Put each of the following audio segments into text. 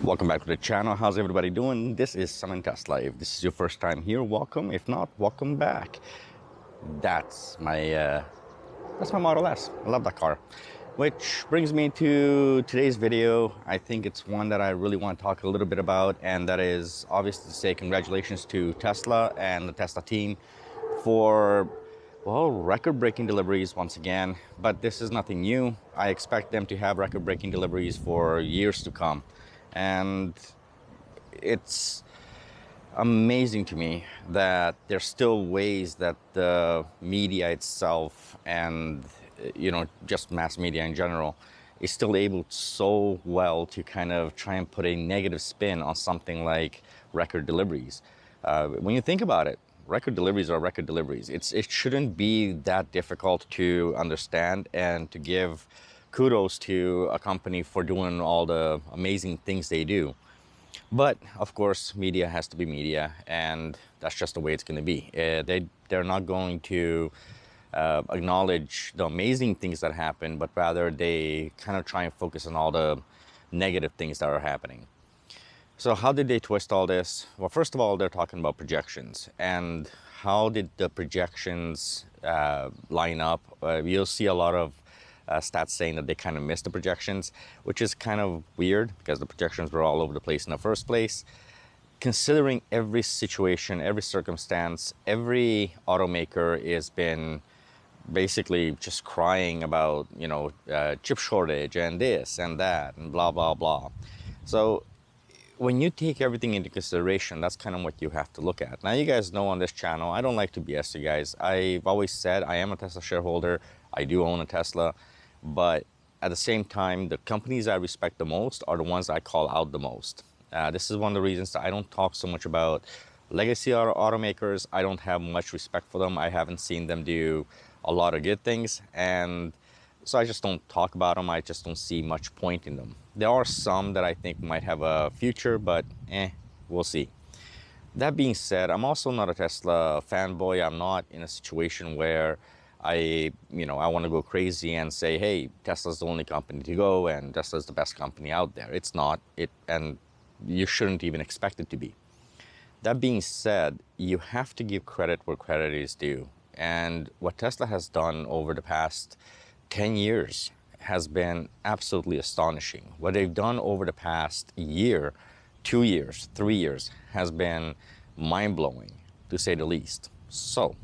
Welcome back to the channel. How's everybody doing? This is Summon Tesla. If this is your first time here, welcome. If not, welcome back. That's my Model S. I love that car. Which brings me to today's video. I think it's one that I really want to talk a little bit about, and that is obviously to say congratulations to Tesla and the Tesla team for, well, record-breaking deliveries once again. But this is nothing new. I expect them to have record-breaking deliveries for years to come. And it's amazing to me that there's still ways that the media itself and, just mass media in general is still able so well to kind of try and put a negative spin on something like record deliveries. When you think about it, record deliveries are record deliveries. It shouldn't be that difficult to understand and to give kudos to a company for doing all the amazing things they do. But of course, media has to be media, and that's just the way it's going to be. They're not going to acknowledge the amazing things that happen, but rather they kind of try and focus on all the negative things that are happening. So how did they twist all this? Well, first of all, they're talking about projections. And how did the projections line up? You'll see a lot of stats saying that they kind of missed the projections, which is kind of weird because the projections were all over the place in the first place. Considering every situation, every circumstance, every automaker has been basically just crying about, chip shortage and this and that and blah, blah, blah. So when you take everything into consideration, that's kind of what you have to look at. Now, you guys know on this channel, I don't like to BS you guys. I've always said I am a Tesla shareholder. I do own a Tesla. But at the same time, the companies I respect the most are the ones I call out the most. This is one of the reasons that I don't talk so much about legacy automakers. I don't have much respect for them. I haven't seen them do a lot of good things. And so I just don't talk about them. I just don't see much point in them. There are some that I think might have a future, but we'll see. That being said, I'm also not a Tesla fanboy. I'm not in a situation where I want to go crazy and say, hey, Tesla's the only company to go and Tesla's the best company out there. It's not. And you shouldn't even expect it to be. That being said, you have to give credit where credit is due. And what Tesla has done over the past 10 years has been absolutely astonishing. What they've done over the past year, 2 years, 3 years has been mind-blowing, to say the least. So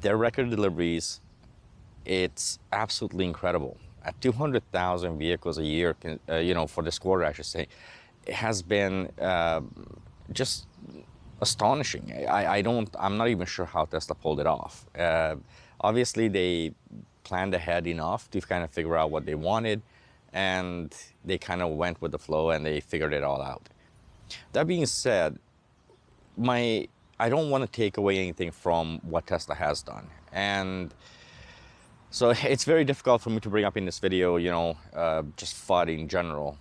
their record deliveries, it's absolutely incredible. At 200,000 vehicles a year, for this quarter, I should say, it has been just astonishing. I'm not even sure how Tesla pulled it off. Obviously, they planned ahead enough to kind of figure out what they wanted, and they kind of went with the flow and they figured it all out. That being said, I don't want to take away anything from what Tesla has done. And so it's very difficult for me to bring up in this video, just FUD in general.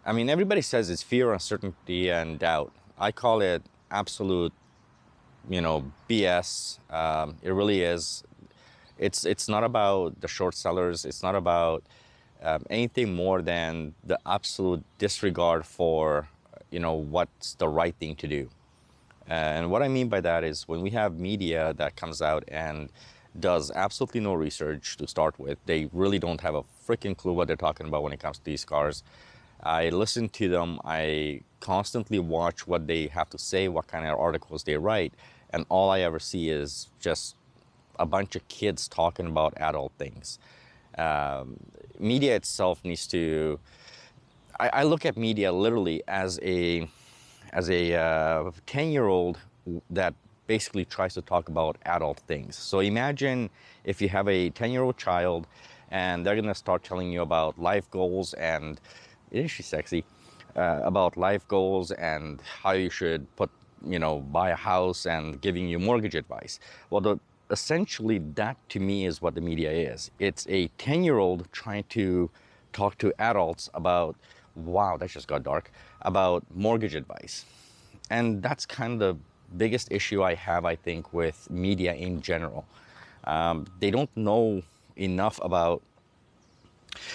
Everybody says it's fear, uncertainty, and doubt. I call it absolute, BS. It really is. It's not about the short sellers. It's not about anything more than the absolute disregard for, what's the right thing to do. And what I mean by that is when we have media that comes out and does absolutely no research to start with, they really don't have a freaking clue what they're talking about when it comes to these cars. I listen to them. I constantly watch what they have to say, what kind of articles they write. And all I ever see is just a bunch of kids talking about adult things. Media itself needs to... I look at media literally as a 10-year-old that basically tries to talk about adult things. So imagine if you have a 10-year-old child and they're going to start telling you about life goals and, isn't she sexy, about life goals and how you should buy a house and giving you mortgage advice. Well, essentially that to me is what the media is. It's a 10-year-old trying to talk to adults about, wow, that just got dark, about mortgage advice. And that's kind of the biggest issue I have, I think, with media in general. They don't know enough about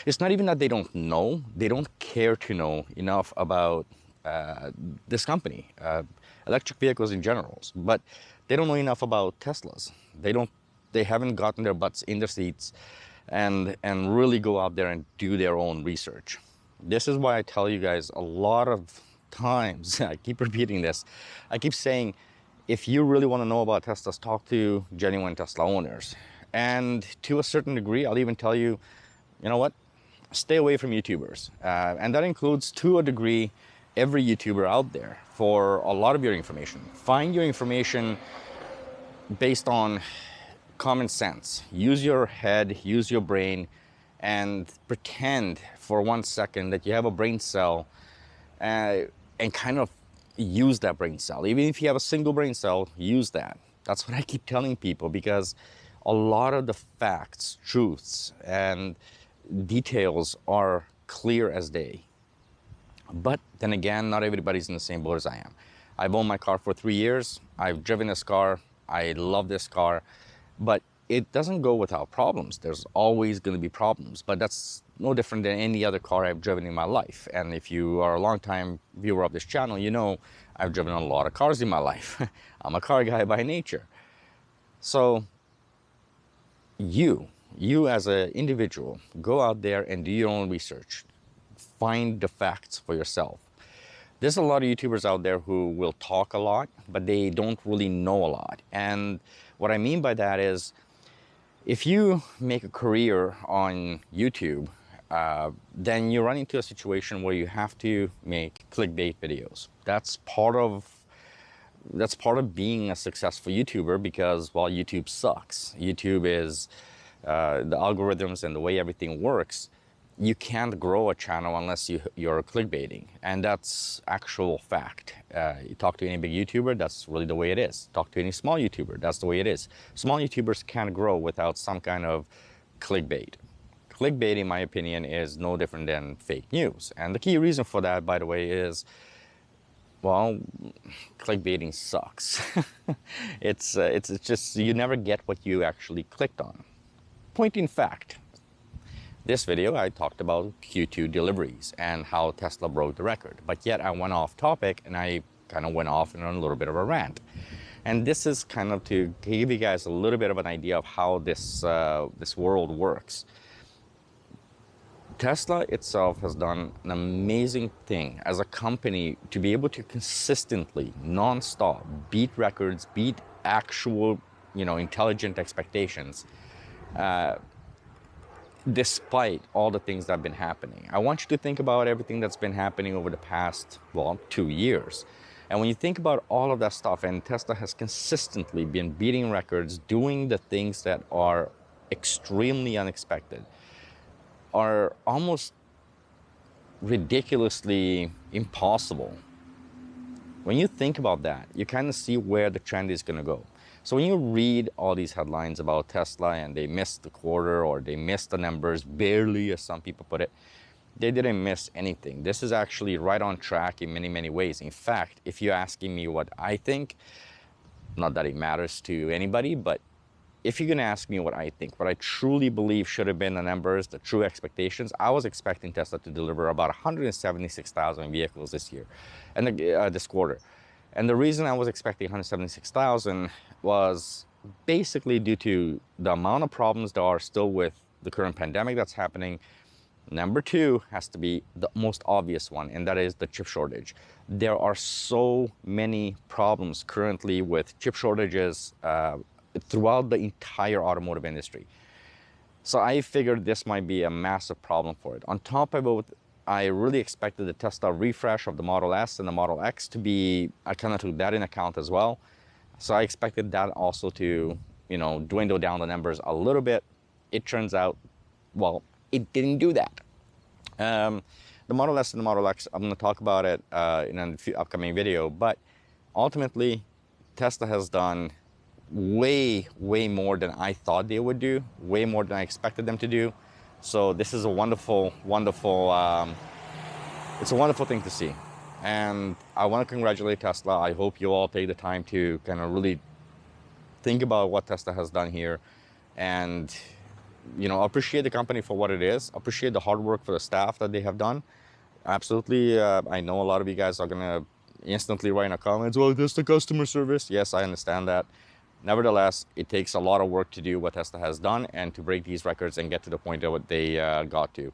It's not even that they don't know, they don't care to know enough about this company, electric vehicles in general, but they don't know enough about Teslas. They haven't gotten their butts in their seats and really go out there and do their own research. This is why I tell you guys a lot of times, I keep repeating this, I keep saying, if you really want to know about Teslas, talk to genuine Tesla owners. And to a certain degree, I'll even tell you, you know what? Stay away from YouTubers. And that includes, to a degree, every YouTuber out there for a lot of your information. Find your information based on common sense. Use your head, use your brain, and pretend for 1 second that you have a brain cell and kind of use that brain cell. Even if you have a single brain cell, use that. That's what I keep telling people, because a lot of the facts, truths, and details are clear as day. But then again, not everybody's in the same boat as I am. I've owned my car for 3 years. I've driven this car. I love this car. But it doesn't go without problems. There's always going to be problems. But that's no different than any other car I've driven in my life. And if you are a long-time viewer of this channel, you know I've driven a lot of cars in my life. I'm a car guy by nature. So you as an individual, go out there and do your own research. Find the facts for yourself. There's a lot of YouTubers out there who will talk a lot, but they don't really know a lot. And what I mean by that is, if you make a career on YouTube, then you run into a situation where you have to make clickbait videos. That's part of being a successful YouTuber, because while YouTube sucks, YouTube is the algorithms and the way everything works, you can't grow a channel unless you're clickbaiting, and that's actual fact. You talk to any big YouTuber, that's really the way it is. Talk to any small YouTuber, that's the way it is. Small YouTubers can't grow without some kind of clickbait. Clickbait, in my opinion, is no different than fake news. And the key reason for that, by the way, is, well, clickbaiting sucks. It's just, you never get what you actually clicked on. Point in fact, this video I talked about Q2 deliveries and how Tesla broke the record, but yet I went off topic and I kind of went off on a little bit of a rant. And this is kind of to give you guys a little bit of an idea of how this world works. Tesla itself has done an amazing thing as a company to be able to consistently, non-stop, beat records, beat actual, intelligent expectations, despite all the things that have been happening. I want you to think about everything that's been happening over the past, 2 years. And when you think about all of that stuff, and Tesla has consistently been beating records, doing the things that are extremely unexpected, are almost ridiculously impossible. When you think about that, you kind of see where the trend is going to go. So when you read all these headlines about Tesla and they missed the quarter or they missed the numbers barely, as some people put it, they didn't miss anything. This is actually right on track in many, many ways. In fact, if you're asking me what I think, not that it matters to anybody, but if you're going to ask me what I think, what I truly believe should have been the numbers, the true expectations, I was expecting Tesla to deliver about 176,000 vehicles this year, and this quarter. And the reason I was expecting 176,000 was basically due to the amount of problems there are still with the current pandemic that's happening. Number two has to be the most obvious one, and that is the chip shortage. There are so many problems currently with chip shortages throughout the entire automotive industry. So I figured this might be a massive problem for it. On top of it, I really expected the Tesla refresh of the Model S and the Model X to be, I kind of took that in account as well. So I expected that also to, dwindle down the numbers a little bit. It turns out, well, it didn't do that. The Model S and the Model X, I'm going to talk about it in a upcoming video, but ultimately, Tesla has done way, way more than I thought they would do, way more than I expected them to do. So this is a wonderful, wonderful, it's a wonderful thing to see. And I want to congratulate Tesla. I hope you all take the time to kind of really think about what Tesla has done here and you know, appreciate the company for what it is, appreciate the hard work for the staff that they have done. Absolutely. I know a lot of you guys are gonna instantly write in the comments, well, this is the customer service. Yes, I understand that. Nevertheless, it takes a lot of work to do what Tesla has done and to break these records and get to the point of what they got to.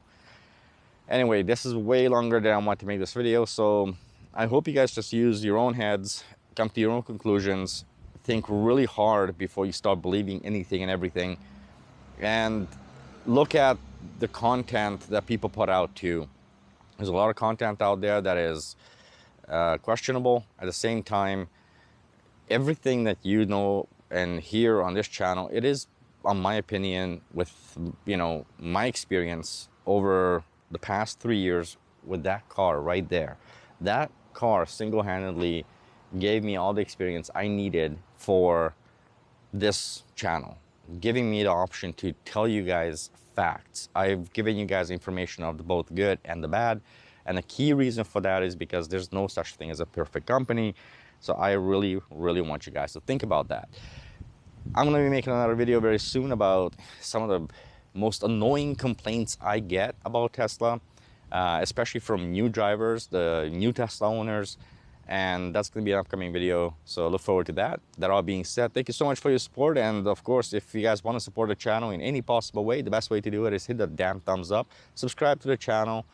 Anyway, this is way longer than I want to make this video, so I hope you guys just use your own heads, come to your own conclusions, think really hard before you start believing anything and everything, and look at the content that people put out too. There's a lot of content out there that is questionable. At the same time, everything that you know and hear on this channel, it is, on my opinion, with, you know, my experience over the past 3 years with that car right there. That car single-handedly gave me all the experience I needed for this channel, giving me the option to tell you guys facts. I've given you guys information of the both good and the bad, and the key reason for that is because there's no such thing as a perfect company. So I really want you guys to think about that. I'm going to be making another video very soon about some of the most annoying complaints I get about Tesla, especially from new drivers, the new Tesla owners, and that's going to be an upcoming video, so look forward to that. That all being said, thank you so much for your support, and of course, if you guys want to support the channel in any possible way, the best way to do it is hit the damn thumbs up, subscribe to the channel.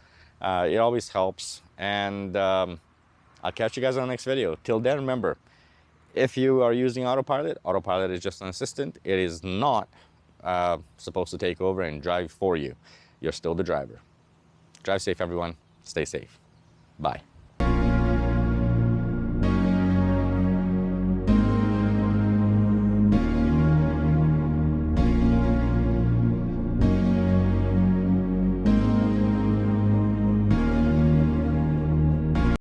It always helps, and I'll catch you guys on the next video. Till then, remember, if you are using autopilot, autopilot is just an assistant. It is not supposed to take over and drive for you. You're still the driver. Drive safe, everyone. Stay safe. Bye.